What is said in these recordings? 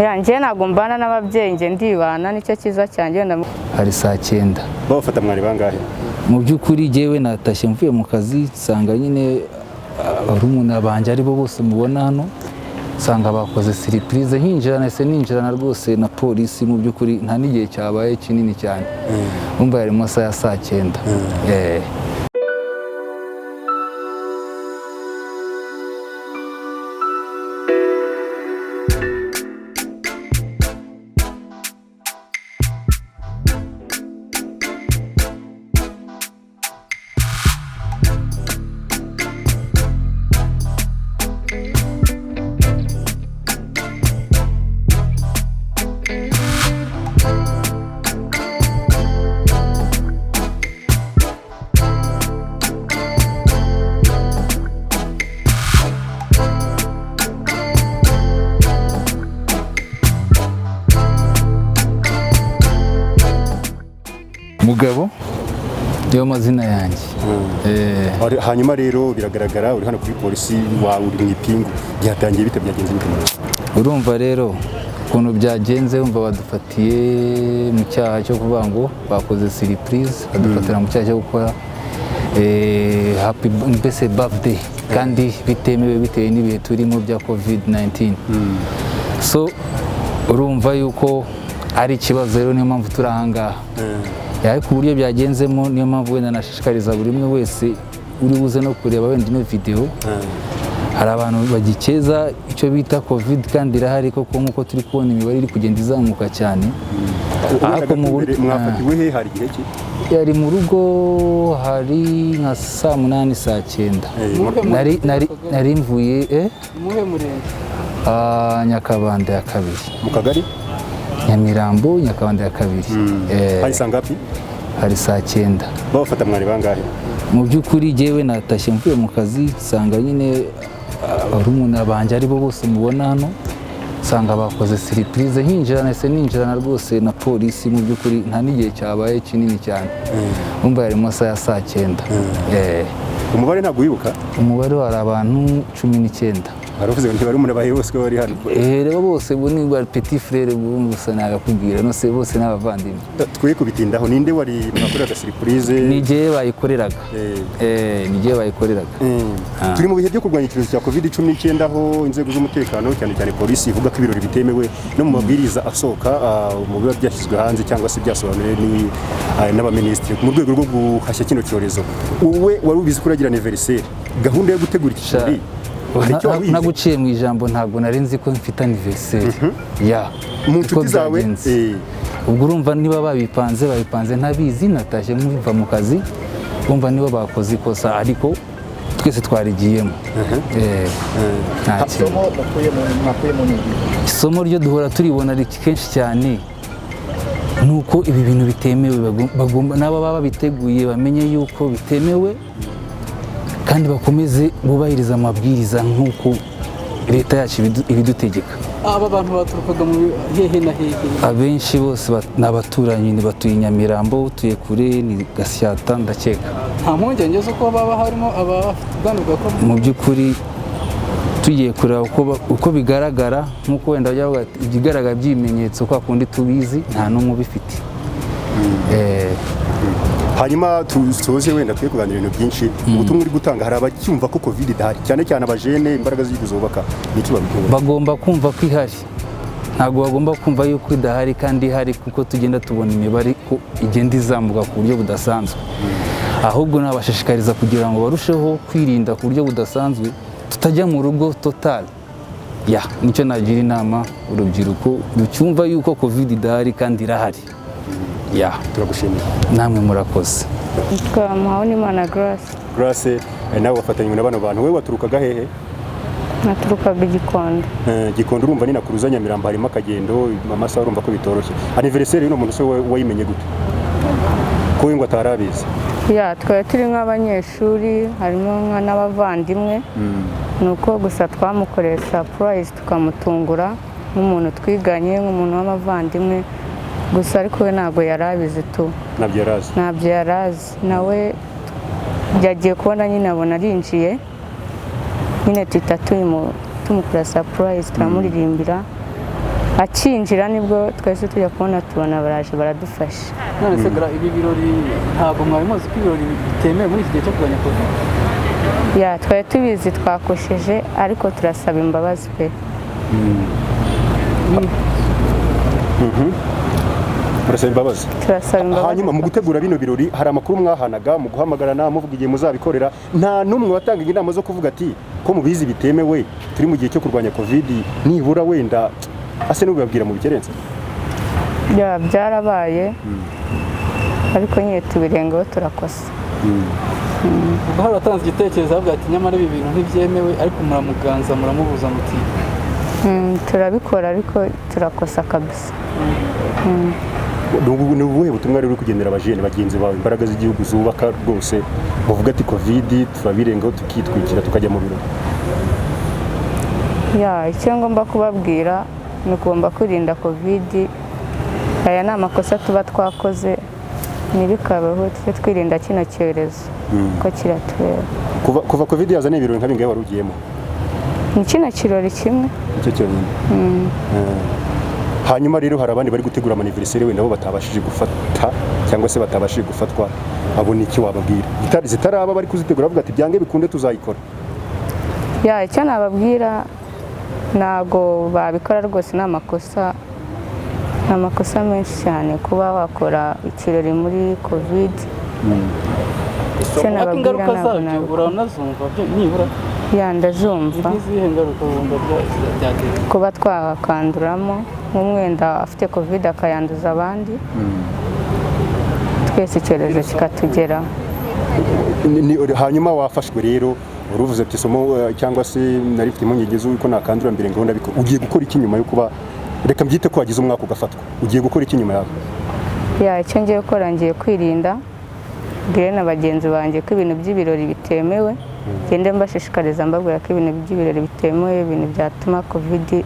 yanjye ntabwo mbana n'ababyeyi njye ndibana nicyo cyiza cyanjye hari saa 9 bafata mwari bangahe mu by'ukuri jewe natashye mvuye mu kazi nsanga nyine barumuna banje ari bo bose mubona hano nsanga bakoze surprise ninjirana rwose na polisi mu by'ukuri nta n'igihe cyabaye kinini cyane umva yarimo saa 9 Mugabo yo mazina yanjye hanyuma rero biragaragara uri hano kuri polisi wawe uri mu ipingu byatangiye bite byagenze bite urumva rero ukuntu byagenze umva badufatiye mu cyaha cyo kuvuga ngo bakoze surprise badufatira mu cyaha cyo gukora happy birthday kandi bitemewe bitewe n'ibihe turimo bya COVID-19 so urumva yuko ari ikibazo rero niyo mpamvu turi ahangaha ariko uburyo byagenzemo niyo mpamvu wenda nashishikariza buri umwe wese uri buze no kureba wenda ino video hari abantu bagikeza icyo bita covid kandi irahari koko nk'uko turi kubona imibare iri kugenda izamuka cyane ariko mwafatiwe he hari igihe ki yari mu rugo hari nka saa 8 saa 9 nari mvuye muhe murenge Nyakabanda ya kabiri mu kagari Nyamirambo Nyakabanda ya kabiri hari sangapi hari saa 9 bafata mwari bangahe mu by'ukuri jewe natashye mvuye mu kazi nsanga nyine barumuna banje ari bo bose mubona hano nsanga bakoze surprise ninjirana rwose na polisi mu by'ukuri nta n'igihe cyabaye kinini cyane umva yarimo saa 9 umubare ntabwo wibuka umubare wari abantu 19 baravuze ngo ntibari umuntu bose ko bari hano rero bose bo ni ba petit frère gusa nagakubwira no se bose n'abavandimwe twiye kubitindaho ninde wari mwakorera surprise nije bayikoreraga nije bayikoreraga turi mu bihe byo kurwanya icyorezo cya COVID-19 aho inzego z'umutekano cyane polisi ivuga ko ibirori bitemewe no mu mabwiriza asohoka mu biba byashyizwe hanze cyangwa se byasobanuye n'abaminisitiri mu rwego rwo guhashya kino cyorezo wowe wari ubizi ko uragira anniversaire gahunda yo gutegura iki kirori naguciye mu ijambo ntabwo nari nzi ko mfite anniversaire mu nshuti zawe ubwo urumva niba babipanze ntabizi natashye nkumva mu kazi umva niba bakoze ikosa ariko twese twarigiyemo isomo ryo duhora turibona kenshi cyane nuko ibi bintu bitemewe bagomba nabo baba biteguye bamenye yuko bitemewe kandi bakomeze bubahiriza amabwiriza nk'uko leta yacu ibidutegeka aba bantu baturukaga mu hehe na hehe abenshi bose n'abaturanyi batuye Nyamirambo utuye kure ni Gasyata ndakeka nta mpungenge zo ko baba harimo abafite ko mu by'ukuri tugiye kureba uko bigaragara nk'uko wenda ibigaragara by'ibimenyetso kwa kundi tubizi nta n'umwe ubifite hanyuma tusoze wenda twe kuganira ibintu byinshi ubutumwa uri gutanga hari abacyumva ko covid idahari cyane abajene imbaraga z'igihugu zubaka niki babikora bagomba kumva ko ihari ntabwo bagomba kumva yuko idahari kandi ihari kuko tugenda tubona imibare ko igenda izamuka ku buryo budasanzwe ahubwo nabashishikariza kugira ngo barusheho kwirinda ku buryo budasanzwe tutajya mu rugo total nicyo nagira inama urubyiruko ducyumva yuko covid idahari kandi irahari turagushimira namwe murakoze Muhawenimana Grace nawe wafatanywe na bano bantu we waturukaga hehe naturukaga Gikondo urumva ni nakuruza Nyamirambo harimo akagendo amasaha urumva ko bitoroshye anniversaire y'uno muntu se wayimenye gute ko ngo atarabizi twari turi nk'abanyeshuri harimo n'abavandimwe nuko gusa twamukoreye surprise tukamutungura nk'umuntu twiganye nk'umuntu w'abavandimwe gusa ariko we ntabwo yarabizi tu ntabyo yarazi nawe yagiye kubona nyine abona arinjiye nyine tuhita tumukorera surprise turamuririmbira akinjira nibwo twese tujya kubona tubona baraje baradufasha. none se gara ibi birori ntabwo mwari muzi ko ibirori bitemewe muri iki gihe cyo kurwanya covid? Ya twari tubizi twakosheje ariko turasaba imbabazi pe. Murasaba imbabazi. Turasaba imbabazi. Hanyuma mu gutegura bino birori hari amakuru mwahanaga mu guhamagarana muvuga igihe muzabikorera, nta n'umwe watangaga inama zo kuvuga ati ko mubizi bitemewe turi mu gihe cyo kurwanya covid nibura wenda ase n'ubibabwira mu bikerenze? Ya byarabaye ariko nyine tubirengaho turakosa. ubwo hari watanze igitekerezo avuga ati nyamara ibi bintu ntibyemewe ariko muramuganza muramubuza muti turabikora ariko turakosa kabisa. Ni ubuhe butumwa rero uri kugendera abajene bagenzi bawe imbaraga z'igihugu zubaka rwose bavuga ati covid turabirengaho tukitwikira tukajya mu birori? Ya icyo ngomba kubabwira ni ugomba kwirinda covid. Aya ni amakosa tuba twakoze ntibikabeho, tujye twirinda kino cyorezo ko kiratureba. Kuva covid yazana ibirori nka bingahe wari ugiyemo? Ni kino kirori kimwe icyo cyonyine. Hanyuma rero hari abandi bari gutegura amaniversary wenda bo batabashije gufata cyangwa se batabashije gufatwa, abo ni iki wababwira? Zitaraba bari kuzitegura bavuga ati byange bikunde tuzayikora. Ya icyo nababwira ntago babikora rwose, ni amakosa menshi cyane kuba wakora ikirori muri covid. ariko ingaruka zabyo uranazumva nibura? Ya ndazumva. Izihe ngaruka wumva byagira? Kuba twakanduramo nk'umwenda afite covid akayanduza abandi, twese icyorezo kikatugeraho. Hanyuma wafashwe rero uruvuze ati somo cyangwa se nari mfite impungenge z'uko nakandura mbere ngo ndabikora, ugiye gukora iki nyuma yo kuba reka mbyite ko wagize umwaka ugafatwa? Ugiye gukora iki nyuma yawe? Ya icyo ngiye gukora ngiye kwirinda, mbwire na bagenzi banjye ko ibintu by'ibirori bitemewe, ngende mbashishikariza mbabwira ko ibintu by'ibirori bitemewe, ibintu byatuma covid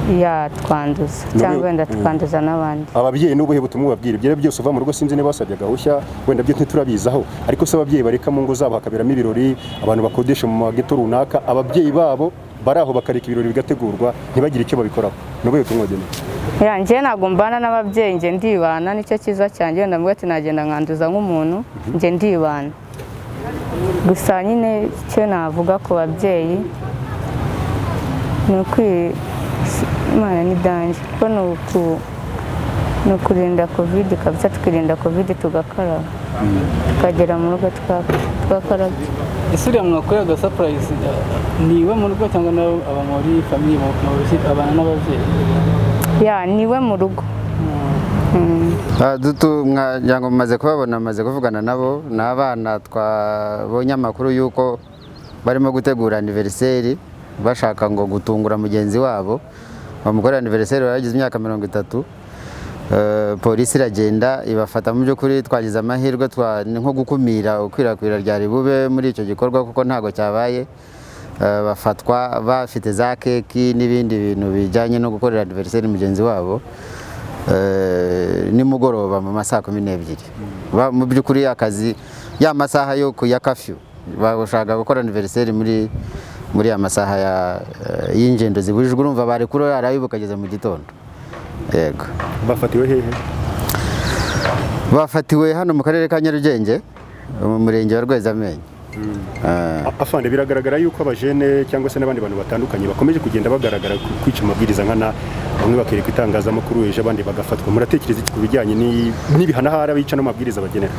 yatwanduza cyangwa wenda twanduza n'abandi. Ababyeyi n'ubuhe butumwa babwira? Ibyo byose uva mu rugo sinzi niba wasabye gahushya wenda byo ntiturabizaho, ariko se ababyeyi bareka mu ngo zabo hakaberamo ibirori, abantu bakodesha mu mageto runaka, ababyeyi babo bari aho bakareka ibirori bigategurwa ntibagire icyo babikoraho, n'ubuhe butumwa wagenera? Ya njye ntabwo mbana n'ababyeyi, njye ndibana, nicyo cyiza cyanjye. Wenda mbwira ati nagenda nkanduza nk'umuntu, njye ndibana. Gusa nyine icyo navuga ku babyeyi ni Imana ni danje, kuko ni ukurinda covid kabisa, tukirinda covid tugakaraba, tukagera mu rugo twakarabye. Ese uriya mwakorera surprise niwe mu rugo cyangwa aba muri famille abana n'ababyeyi? Ya niwe mu rugo. Ngo mumaze kubabona, maze kuvugana nabo, n'abana twabonye amakuru y'uko barimo gutegura anniversaire bashaka ngo gutungura mugenzi wabo. Bamukorera anniversaire yaragize imyaka 30. Polisi iragenda ibafata. Mu by'ukuri twagize amahirwe nko gukumira ukwirakwira ryari bube muri icyo gikorwa kuko ntago cyabaye. Bafatwa bafite za keki n'ibindi bintu bijyanye no gukorera anniversaire mugenzi wabo nimugoroba mu masaha 12. Mu by'ukuri akazi ya masaha yo ya curfew bashaka gukora anniversaire muri amasaha y'ingendo zibujijwe, urumva bari kurara bukageza mu gitondo. Yego. Bafatiwe hehe? Bafatiwe hano mu karere ka Nyarugenge mu murenge wa Rwezamenyo. Afande, biragaragara yuko abajene cyangwa se n'abandi bantu batandukanye bakomeje kugenda bagaragara kwica amabwiriza nkana, bamwe bakereka itangazamakuru ejo abandi bagafatwa. Muratekereza iki ku bijyanye n'ibihanahara bica n'amabwiriza bagenera?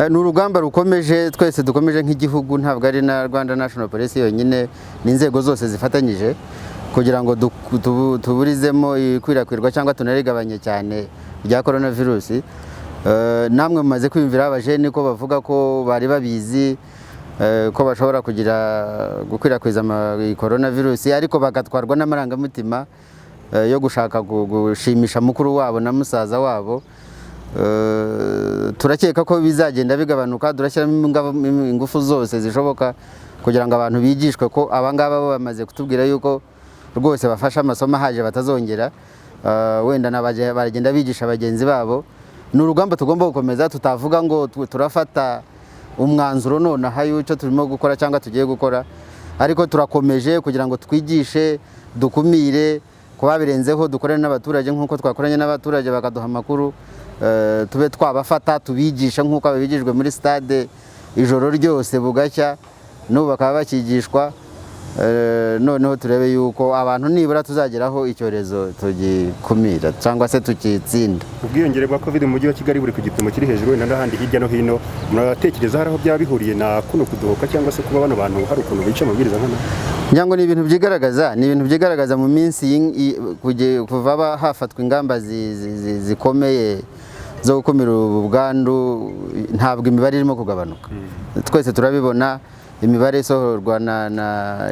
Ni urugamba rukomeje, twese dukomeje nk'igihugu, ntabwo ari na Rwanda National Police yonyine, n'inzego zose zifatanyije kugira ngo tuburizemo ikwirakwirwa cyangwa tunarigabanye cyane rya coronavirus. Namwe mumaze kwiyumvira abajene ko bavuga ko bari babizi ko bashobora gukwirakwiza coronavirus, ariko bagatwarwa n'amarangamutima yo gushaka gushimisha mukuru wabo na musaza wabo. Turakeka ko bizagenda bigabanuka, durashyiramo ingufu zose zishoboka kugira ngo abantu bigishwe ko abangaba bo bamaze kutubwira yuko rwose bafasha amasomo haje batazongera, wenda baragenda bigisha bagenzi babo. Ni urugamba tugomba gukomeza, tutavuga ngo turafata umwanzuro nonaha y'icyo turimo gukora cyangwa tugiye gukora, ariko turakomeje kugira ngo twigishe, dukumire, ku babirenzeho dukorane n'abaturage nk'uko twakoranye n'abaturage bakaduha amakuru, tube twabafata tubigisha nk'uko babigijwe muri stade ijoro ryose bugacya, n'ubu bakaba bakigishwa. Noneho turebe yuko abantu nibura tuzageraho icyorezo tugikumira cyangwa se tukitsinda. Ubwiyongere bwa covid mu mujyi wa Kigali buri ku gipimo kiri hejuru wenda n'ahandi hirya no hino, muratekereza hari aho byaba bihuriye na kuno kudohoka cyangwa se kuba bano bantu hari ukuntu bica amabwiriza nkana? Nyango ni ibintu byigaragaza mu minsi kuva hafatwa ingamba zikomeye zo gukumira ubu bwandu, ntabwo imibare irimo kugabanuka. Twese turabibona, imibare isohorwa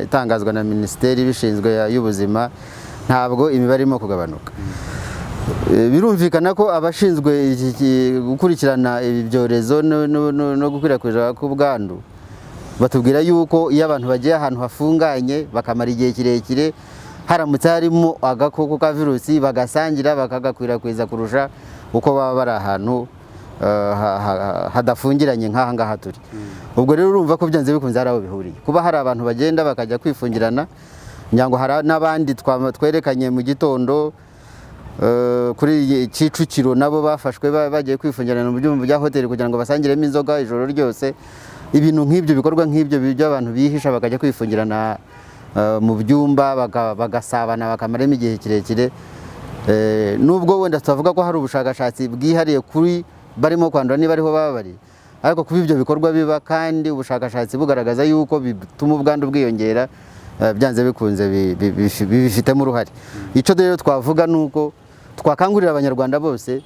itangazwa na minisiteri ibishinzwe y'ubuzima, ntabwo imibare irimo kugabanuka. Birumvikana ko abashinzwe gukurikirana ibi byorezo no gukwirakwiza k'ubwandu batubwira yuko iyo abantu bagiye ahantu hafunganye bakamara igihe kirekire, haramutse harimo agakoko ka virusi bagasangira bakagakwirakwiza kurusha uko baba bari ahantu hadafungiranye nk'aha ngaha turi. Ubwo rero urumva ko byanze bikunze hari aho bihuriye. Kuba hari abantu bagenda bakajya kwifungirana, nyango hari n'abandi twerekanye mu gitondo kuri Kicukiro nabo bafashwe bagiye kwifungirana mu byumba bya hoteli kugira ngo basangiremo inzoga ijoro ryose. Ibintu nk'ibyo, bikorwa nk'ibyo by'abantu bihisha bakajya kwifungirana mu byumba bagasabana bakamaramo igihe kirekire. Nubwo wenda tutavuga ko hari ubushakashatsi bwihariye kuri barimo kwandura niba ariho baba bari, ariko kuba ibyo bikorwa biba kandi ubushakashatsi bugaragaza yuko bituma ubwandu bwiyongera, byanze bikunze bifitemo uruhare. Icyo rero twavuga nuko twakangurira abanyarwanda bose,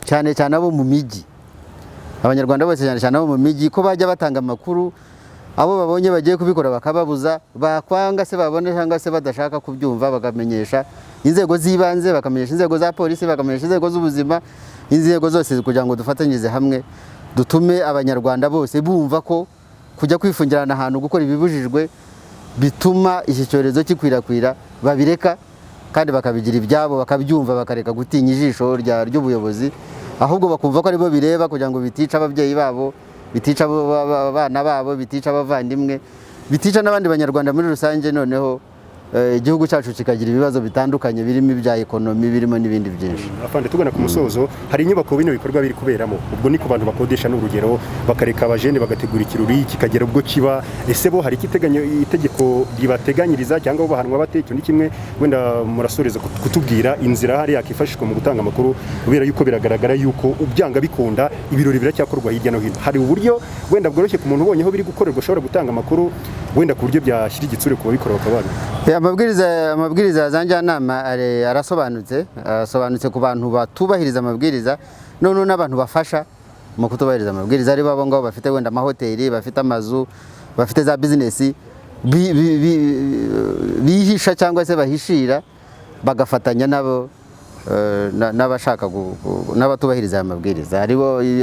cyane cyane abo mu mijyi, abanyarwanda bose cyane cyane abo mu mijyi, ko bajya batanga amakuru, abo babonye bagiye kubikora bakababuza, bakwanga se babone cyangwa se badashaka kubyumva bakamenyesha inzego z'ibanze, bakamenyesha inzego za polisi, bakamenyesha inzego z'ubuzima, inzego zose kugira ngo dufatanyirize hamwe dutume abanyarwanda bose bumva ko kujya kwifungirana ahantu gukora ibibujijwe bituma iki cyorezo kikwirakwira, babireka kandi bakabigira ibyabo, bakabyumva, bakareka gutinya ijisho ry'ubuyobozi, ahubwo bakumva ko aribo bireba kugira ngo bitica ababyeyi babo, bitica abana babo, bitica abavandimwe, bitica n'abandi banyarwanda muri rusange. Noneho igihugu cyacu kikagira ibibazo bitandukanye birimo ibya ekonomi, birimo n'ibindi byinshi. Afande, tugana ku musozo, hari inyubako bino bikorwa biri kuberamo, ubwo ni ku bantu bakodesha n'urugero, bakareka abajene bagategura ikirori kikagera ubwo kiba. Ese bo hari itegeko ribateganyiriza cyangwa bo bahanwa bate? Icyo ni kimwe. Wenda murasoreza kutubwira inzira hari yakifashishwa mu gutanga amakuru, kubera yuko biragaragara yuko ubyanga bikunda ibirori biracyakorwa hirya no hino. Hari uburyo wenda bworoshye ku muntu ubonye aho biri gukorerwa ushobora gutanga amakuru, wenda ku buryo byashyira igitsure ku babikora bakabana? Amabwiriza za njyanama asobanutse ku bantu batubahiriza amabwiriza, noneho n'abantu bafasha mu kutubahiriza amabwiriza, ari babo ngabo bafite wenda amahoteli, bafite amazu, bafite za bizinesi bihisha cyangwa se bahishira, bagafatanya nabo n'abashaka n'abatubahiriza aya mabwiriza.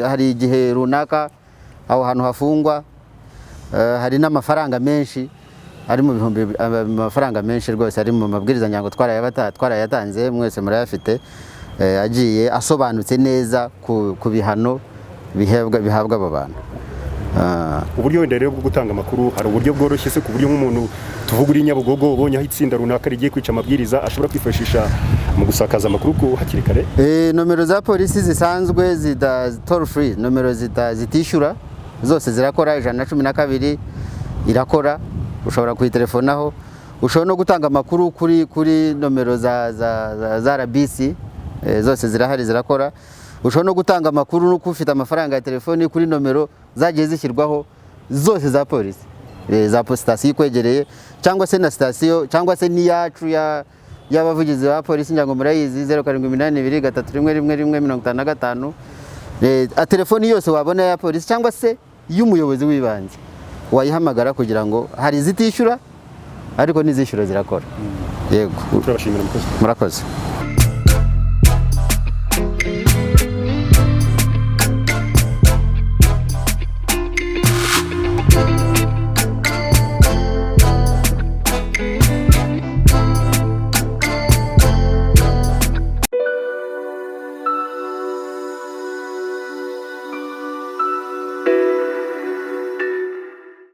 Hari igihe runaka aho hantu hafungwa, hari n'amafaranga menshi, ari mu bihumbi, amafaranga menshi rwose ari mu mabwiriza nyango twarayatanze, mwese murayafite, agiye asobanutse neza ku bihano bihabwa abo bantu. Uburyo wenda rero bwo gutanga amakuru, hari uburyo bworoshye se ku buryo nk'umuntu tuvuga uri Nyabugogo ubonye aho itsinda runaka rigiye kwica amabwiriza ashobora kwifashisha mu gusakaza amakuru hakiri kare? Nomero za polisi zisanzwe toll free, nomero zitishyura zose zirakora, 112 irakora, ushobora kuyitelefonaho. Ushobora no gutanga amakuru kuri nomero za RBC, zose zirahari zirakora. Ushobora no gutanga amakuru no kufite amafaranga ya telefoni kuri nomero zagiye zishyirwaho zose za polisi, za sitasiyo ikwegereye, cyangwa se na sitasiyo, cyangwa se n'iyacu y'abavugizi ba polisi, nyango murayizi, 0782 telefoni yose wabona ya polisi cyangwa se y'umuyobozi w'ibanze wayihamagara, kugira ngo hari izitishyura ariko n'izishyura zirakora. Yego, turabashimira. Murakoze.